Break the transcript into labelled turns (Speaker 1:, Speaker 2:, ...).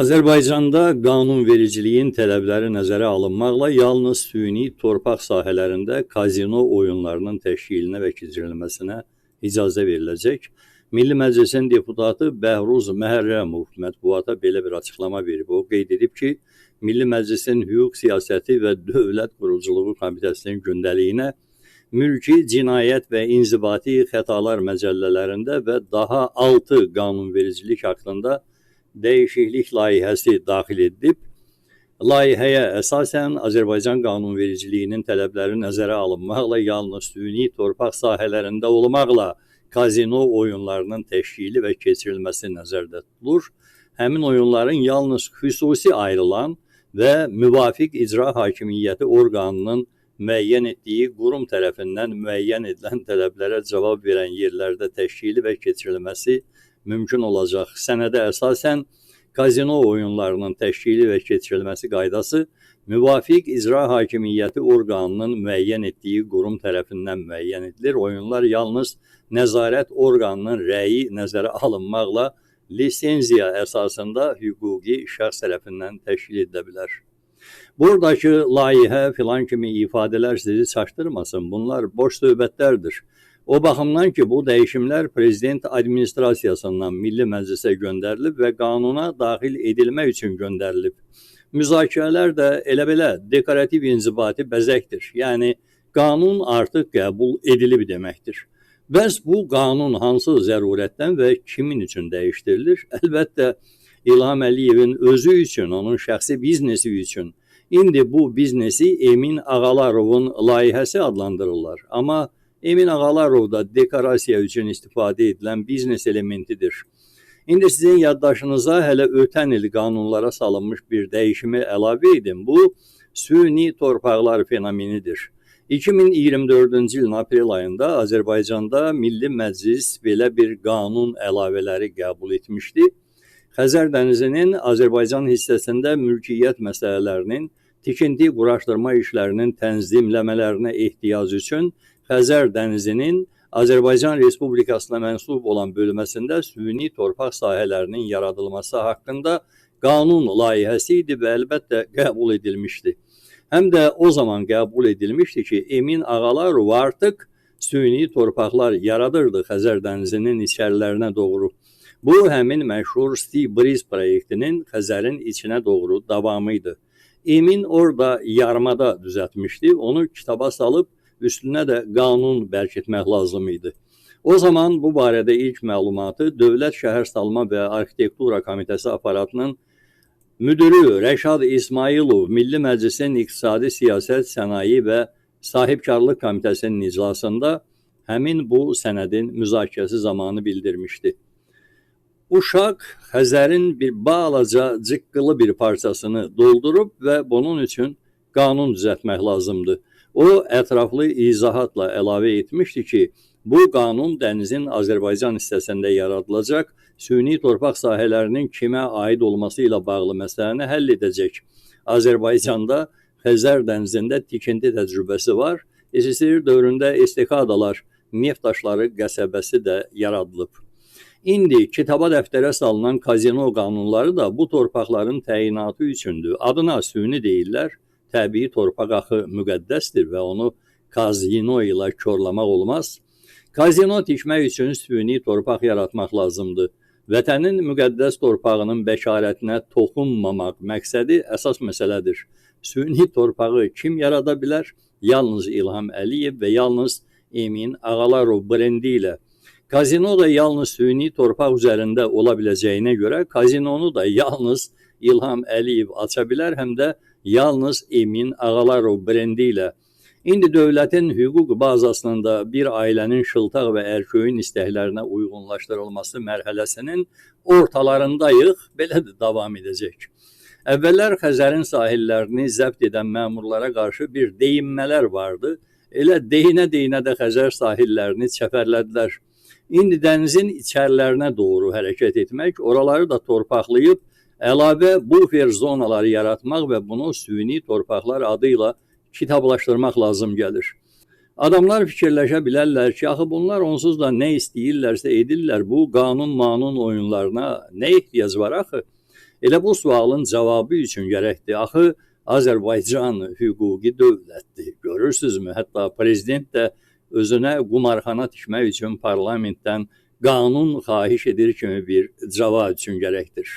Speaker 1: Azərbaycanda qanunvericiliyin tələbləri nəzərə alınmaqla yalnız süni torpaq sahələrində kazino oyunlarının təşkilinə və keçirilməsinə icazə veriləcək. Milli Məclisin deputatı Bəhruz Məhərrəmov mətbuata belə bir açıqlama verib. O qeyd edib ki, Milli Məclisin Hüquq Siyasəti və Dövlət Quruculuğu Komitəsinin gündəliyinə mülki, cinayət və inzibati xətalar məcəllələrində və daha 6 qanunvericilik haqqında dəyişiklik layihəsi daxil edilib. Layihəyə əsasən Azərbaycan qanunvericiliyinin tələbləri nəzərə alınmaqla yalnız süni torpaq sahələrində olmaqla kazino oyunlarının təşkili və keçirilməsi nəzərdə tutulur. Həmin oyunların yalnız xüsusi ayrılan və müvafiq icra hakimiyyəti orqanının müəyyən etdiyi qurum tərəfindən müəyyən edilən tələblərə cavab verən yerlərdə təşkili və keçirilməsi mümkün olacaq. Sənədə əsasən kazino oyunlarının təşkili və keçirilməsi qaydası müvafiq icra hakimiyyəti orqanının müəyyən etdiyi qurum tərəfindən müəyyən edilir. Oyunlar yalnız nəzarət orqanının rəyi nəzərə alınmaqla lisenziya əsasında hüquqi şəxs tərəfindən təşkil edilə bilər. Buradakı layihə filan kimi ifadələr sizi çaşdırmasın. Bunlar boş söhbətlərdir. O baxımdan ki, bu dəyişimlər Prezident Administrasiyasından Milli Məclisə göndərilib və qanuna daxil edilmək üçün göndərilib. Müzakirələr də elə belə dekorativ inzibati bəzəkdir. Yəni, qanun artıq qəbul edilib deməkdir. Bəs bu qanun hansı zərurətdən və kimin üçün dəyişdirilir? Əlbəttə, İlham Əliyevin özü üçün, onun şəxsi biznesi üçün. İndi bu biznesi Emin Ağalarovun layihəsi adlandırırlar. Amma Emin Ağalarov da dekorasiya üçün istifadə edilən biznes elementidir. İndi sizin yaddaşınıza hələ ötən il qanunlara salınmış bir dəyişimi əlavə edin. Bu, süni torpaqlar fenomenidir. 2024-cü ilin aprel ayında Azərbaycanda Milli Məclis belə bir qanun əlavələri qəbul etmişdi. Xəzər dənizinin Azərbaycan hissəsində mülkiyyət məsələlərinin, tikinti quraşdırma işlərinin tənzimləmələrinə ehtiyac üçün Xəzər dənizinin Azərbaycan Respublikasına mənsub olan bölməsində süni torpaq sahələrinin yaradılması haqqında qanun layihəsi idi və əlbəttə qəbul edilmişdi. Həm də o zaman qəbul edilmişdi ki, Emin Ağalarov artıq süni torpaqlar yaradırdı Xəzər dənizinin içərilərinə doğru. Bu, həmin məşhur Sea-Breeze proyektinin Xəzərin içinə doğru davamı idi. Emin orada yarımada düzəltmişdi, onu kitaba salıb üstünə də qanun bərkitmək lazım idi. O zaman bu barədə ilk məlumatı Dövlət Şəhərsalma və Arxitektura Komitəsi aparatının müdürü Rəşad İsmailov Milli Məclisin İqtisadi Siyasət, Sənaye və Sahibkarlıq Komitəsinin iclasında həmin bu sənədin müzakirəsi zamanı bildirmişdi. Uşaq Xəzərin bir balaca cıqqılı bir parçasını doldurub və bunun üçün qanun düzəltmək lazımdır. O, ətraflı izahatla əlavə etmişdi ki, bu qanun dənizin Azərbaycan hissəsində yaradılacaq, süni torpaq sahələrinin kimə aid olması ilə bağlı məsələni həll edəcək. Azərbaycanda Xəzər dənizində tikinti təcrübəsi var. SSR dövründə estekadalar, neft daşları qəsəbəsi də yaradılıb. İndi kitaba dəftərə salınan kazino qanunları da bu torpaqların təyinatı üçündür. Adına süni deyirlər. Təbii torpaq axı müqəddəsdir və onu kazino ilə korlamaq olmaz. Kazino tikmək üçün süni torpaq yaratmaq lazımdır. Vətənin müqəddəs torpağının bəşarətinə toxunmamaq məqsədi əsas məsələdir. Süni torpağı kim yarada bilər? Yalnız İlham Əliyev və yalnız Emin Ağalarov brendi ilə. Kazino da yalnız süni torpaq üzərində ola biləcəyinə görə kazinonu da yalnız İlham Əliyev aça bilər, həm də yalnız Emin Ağalarov brendi ilə. İndi dövlətin hüquq bazasının da bir ailənin şıltaq və ərköyün istəklərinə uyğunlaşdırılması mərhələsinin ortalarındayıq, belə də davam edəcək. Əvvəllər Xəzərin sahillərini zəbt edən məmurlara qarşı bir deyinmələr vardı. Elə deyinə-deyinə də Xəzər sahillərini çəpərlədilər. İndi dənizin içərilərinə doğru hərəkət etmək, oraları da torpaqlayıb, əlavə bufer zonaları yaratmaq və bunu süni torpaqlar adı ilə kitablaşdırmaq lazım gəlir. Adamlar fikirləşə bilərlər ki, axı bunlar onsuz da nə istəyirlərsə edirlər. Bu qanun oyunlarına nə ehtiyac var axı? Elə bu sualın cavabı üçün gərəkdir. Axı Azərbaycan hüquqi dövlətdir. Görürsünüzmü? Hətta prezident də özünə qumarxana tikmək üçün parlamentdən qanun xahiş edir kimi bir cavab üçün gərəkdir.